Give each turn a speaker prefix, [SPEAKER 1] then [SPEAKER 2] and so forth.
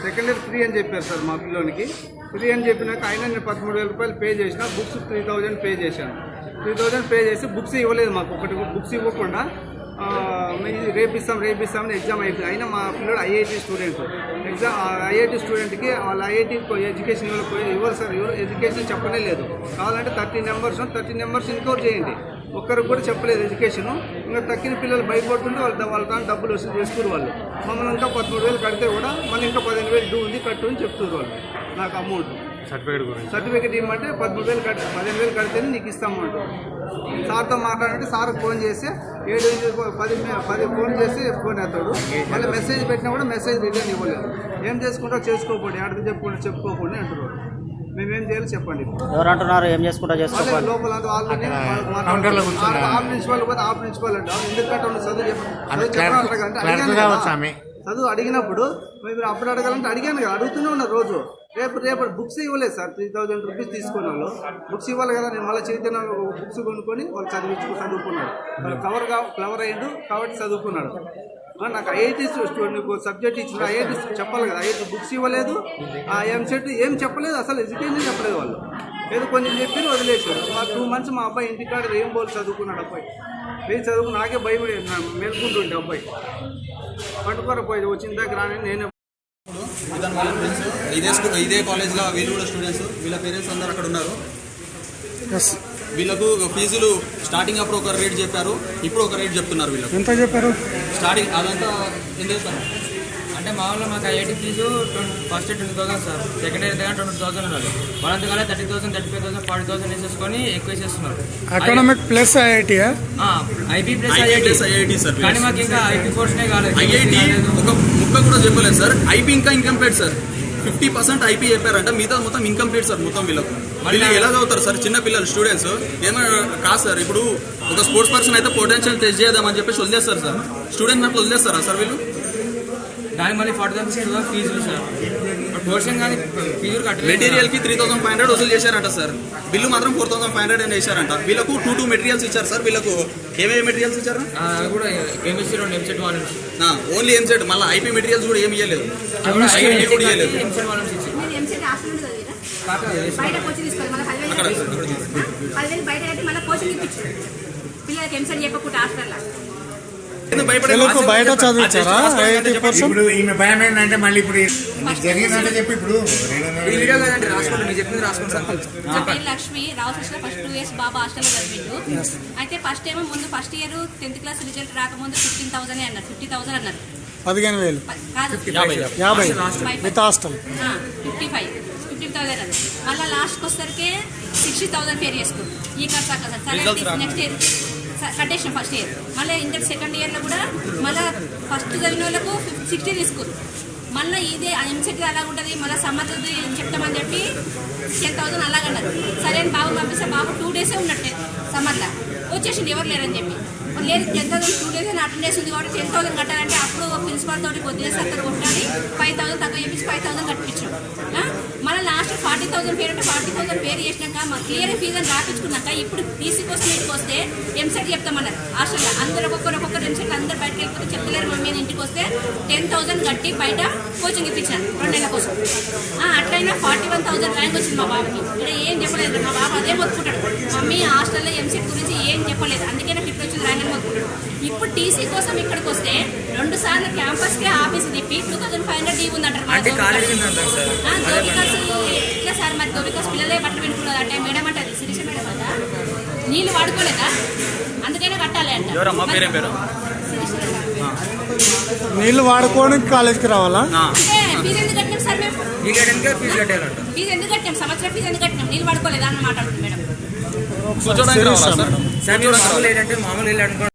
[SPEAKER 1] Second year free అని చెప్పారు sir మా పిల్లోనికి. ఫ్రీ అని చెప్పినాక అయినా నేను 13,000 రూపాయలు పే చేసిన, బుక్స్ 3,000 పే చేశాను. 3,000 పే చేసి బుక్స్ ఇవ్వలేదు మాకు. ఒకటి బుక్స్ ఇవ్వకుండా రేపిస్తామని ఎగ్జామ్ అయిపోయింది. అయినా మా పిల్లడు ఐఐటి స్టూడెంట్. ఐఐటి స్టూడెంట్కి వాళ్ళ ఐఐటి ఎడ్యుకేషన్ ఇవ్వరు సార్, ఎడ్యుకేషన్ చెప్పనే లేదు. కావాలంటే 13 నెంబర్స్ ఇన్కవర్ చేయండి. ఒక్కరికి కూడా చెప్పలేదు ఎడ్యుకేషను. ఇంకా తక్కిన పిల్లలు భయపడుతుంటే వాళ్ళ దాని డబ్బులు వసూలు చేసుకున్నారు వాళ్ళు. మమ్మల్ని ఇంకా 13,000 కడితే కూడా మళ్ళీ ఇంకా 15,000 డ్యూ ఉంది కట్టు అని చెప్తున్నారు వాళ్ళు. నాకు అమౌంట్ సర్టిఫికేట్ ఇవ్వమంటే 13,000 కట్టి 15,000 కడితేనే నీకు ఇస్తామంటారు. సార్తో మాట్లాడంటే సార్కి ఫోన్ చేసి 7-10 ఫోన్ చేసి ఫోన్ ఎత్తాడు. మళ్ళీ మెసేజ్ పెట్టినా కూడా మెసేజ్ రిటర్న్ ఇవ్వలేదు. ఏం చేసుకుంటా చేసుకోకపోండి, అడిగి చెప్పుకోకండి అంటున్నారు. మేమేం చేయాలి చెప్పండి.
[SPEAKER 2] ఎవరు అంటున్నారు ఏం చేసుకుంటా చేసుకోవాలి?
[SPEAKER 1] లోపల ఆఫ్ ప్రిన్సిపల్ పోతే ఆఫ్ ప్రిన్సిపల్ అంటే ఎందుకంటే చదువు అడిగినప్పుడు మీరు అప్పుడు అడగాలంటే అడిగాను కదా, అడుగుతూనే ఉన్నారు రోజు. రేపు బుక్స్ ఇవ్వలేదు సార్. 3,000 రూపీస్ తీసుకున్న వాళ్ళు బుక్స్ ఇవ్వాలి కదా. నేను మళ్ళీ చైతన్య బుక్స్ కొనుక్కొని వాళ్ళు చదువుకున్నాడు. క్లవర్ అయ్యిండు కాబట్టి చదువుకున్నాడు. నాకు ఐఐటీ సబ్జెక్ట్ ఇచ్చిన ఐఐటీ చెప్పాలి కదా, ఐఐటీ బుక్స్ ఇవ్వలేదు. ఆ ఎంసెట్ ఏం చెప్పలేదు, అసలు ఎడ్యుకేషన్ చెప్పలేదు వాళ్ళు. ఏదో కొంచెం చెప్పి వదిలేసారు. 2 months మా అబ్బాయి ఇంటికాడ ఏం బోల్ చదువుకున్నాడు. అబ్బాయి చదువుకు నాకే భయం మేల్కుంటుంటే అబ్బాయి పట్టుకోరపోయి వచ్చిన దగ్గర నేనే.
[SPEAKER 3] ఇదే కాలేజ్లో వీళ్ళు కూడా స్టూడెంట్స్, వీళ్ళ పేరెంట్స్ అందరు అక్కడ ఉన్నారు. వీళ్ళకు ఫీజులు స్టార్టింగ్ అప్పుడు ఒక రేట్ చెప్పారు, ఇప్పుడు ఒక రేట్ చెప్తున్నారు. వీళ్ళకి ఎంత చెప్పారు స్టార్టింగ్? అదంతా ఏం చేస్తారు
[SPEAKER 4] అంటే మామూలుగా మాకు IIT fees first 20,000 sir, second year దగ్గర 20,000 ఉన్నది. వాళ్ళంతకాలే 30,000, 35,000, 40,000 వేసేసుకొని ఎక్కువ వేసేస్తున్నారు.
[SPEAKER 5] Academic plus IIT
[SPEAKER 4] IB plus IIT
[SPEAKER 3] sir.
[SPEAKER 4] కానీ మాకు ఇంకా ఐపీ కోర్స్నే కాలేదు.
[SPEAKER 3] ఐఐటీ ఒక ముక్క కూడా చెప్పలేదు సార్. ఐపీ ఇంకా ఇన్కంప్లీట్ సార్. 50% ఐపీ చెప్పారంట, మిగతా మొత్తం ఇన్కంప్లీట్ సార్. మొత్తం వీళ్ళు ఎలా చదువుతారు సార్? చిన్న పిల్లలు స్టూడెంట్స్ ఏమైనా కాదు సార్. ఇప్పుడు ఒక స్పోర్ట్స్ పర్సన్ అయితే పొటెన్షియల్ టెస్ట్ చేద్దామని చెప్పేసి వదిలేస్తారు సార్. స్టూడెంట్ నాకు వదిలేస్తారా సార్ వీళ్ళు?
[SPEAKER 4] దానికి మళ్ళీ 40,000 ఫీజులు సార్. పోర్షన్ కానీ ఫీజులు కట్టలేదు.
[SPEAKER 3] మెటీరియల్కి 3,500 వసూలు చేశారంట సార్. బిల్లు మాత్రం 4,500 అని వేశారంట. వీళ్ళకు 2 మెటీరియల్స్ ఇచ్చారు సార్. వీళ్ళకు ఏమేమి మెటీరియల్స్ ఇచ్చారు?
[SPEAKER 4] కూడా కెమిస్ట్రీ 2 ఎంసెట్ వాళ్ళు
[SPEAKER 3] ఓన్లీ ఎంసెట్. మళ్ళీ ఐపీ మెటీరియల్స్ కూడా ఏమి ఇవ్వలేదు.
[SPEAKER 4] ఎంసెట్ వాళ్ళు
[SPEAKER 5] బయట చదివించారా?
[SPEAKER 6] ఇప్పుడు ఈమె భయం ఏంటంటే మళ్ళీ ఇప్పుడు జరిగిందంటే చెప్పి ఇప్పుడు
[SPEAKER 7] లక్ష్మి రావుకృష్ణ ఫస్ట్ 2 years బాబా హాస్టల్లో చదివిండు. అయితే first year 10th class result రాకముందు 15,000 అన్నారు, 50,000 అన్నారు.
[SPEAKER 5] 15,000
[SPEAKER 7] కాదు
[SPEAKER 5] 50 విత్ హాస్టల్
[SPEAKER 7] 50,000 అన్నారు. మళ్ళీ లాస్ట్కి వచ్చేసరికి 60,000 పేరు చేసుకున్నారు. ఈ ఖర్చు సార్. సరే నెక్స్ట్ ఇయర్ కట్టేసిన ఫస్ట్ ఇయర్. మళ్ళీ ఇంటర్ సెకండ్ ఇయర్లో కూడా మళ్ళీ ఫస్ట్ చదివిన వాళ్ళకు 60 తీసుకున్నారు. మళ్ళీ ఇదే ఎంసెట్ అలాగ ఉంటుంది. మళ్ళీ సమ్మర్ చెప్తామని చెప్పి 10,000 అలాగన్నారు. సరే అని బాబు పంపిస్తే బాబు 2 days ఉన్నట్టే సమ్మర్లో వచ్చేసింది, ఎవరు లేరని చెప్పి. లేదు 10,000 2 days అని అటెండెన్స్ ఉంది కాబట్టి 10,000 కట్టాలంటే అప్పుడు ప్రిన్సిపాల్ తోటి కొద్దిగా అక్కడ కొట్టాలి. 5,000 తక్కువ చేపించి 5,000 కట్టించాం. మళ్ళీ లాస్ట్ 40,000 పేరు అంటే 40,000 పేరు చేసినాక మా క్లియర్ ఫీజు అని రాపించుకున్నాక ఇప్పుడు టీసీ కోసం ఇంటికి వస్తే ఎంసెట్ చెప్తామన్నారు. హాస్టల్లో అందరూ ఒక్కొక్కరు ఎంసెట్ అందరు బయటకు వెళ్ళిపోతే చెప్పలేరు మమ్మీ అని ఇంటికి వస్తే 10,000 కట్టి బయట కోచింగ్ ఇప్పించాను 2 నెలల కోసం. అట్లయినా 41,000 ర్యాంక్ వచ్చింది మా బాబుకి. ఇక్కడ ఏం చెప్పలేదు. మా బాబు అదే మొత్తుకుంటాడు, మమ్మీ హాస్టల్లో ఎంసెట్ గురించి ఏం చెప్పలేదు, అందుకే నాకు ఇప్పుడు వచ్చింది ర్యాంక్ అని మొత్తుకుంటాడు. ఇప్పుడు టీసీ కోసం ఇక్కడికి వస్తే 2 సార్లు క్యాంపస్కే ఆఫీస్ తిప్పి 2,500 డీ ఉందంటారు. ఇట్లా సార్ మరి గోబికాస్ పిల్లలే బట్టలు పెట్టుకున్నారు అంటే మేడం అంటే అది శిరీష మేడం అంట నీళ్ళు వాడుకోలేదా అందుకనే కట్టాలి అంట.
[SPEAKER 5] నీళ్ళు వాడుకోవడానికి కాలేజ్కి రావాలా?
[SPEAKER 7] ఫీజు ఎందుకు కట్టినాం సార్? మేము ఫీజు ఎందుకు కట్టినాం? సంవత్సరం ఫీజు ఎందుకు కట్టినాం? నీళ్ళు వాడుకోలేదా అని మాట్లాడుతుంది మేడం.
[SPEAKER 4] మామూలు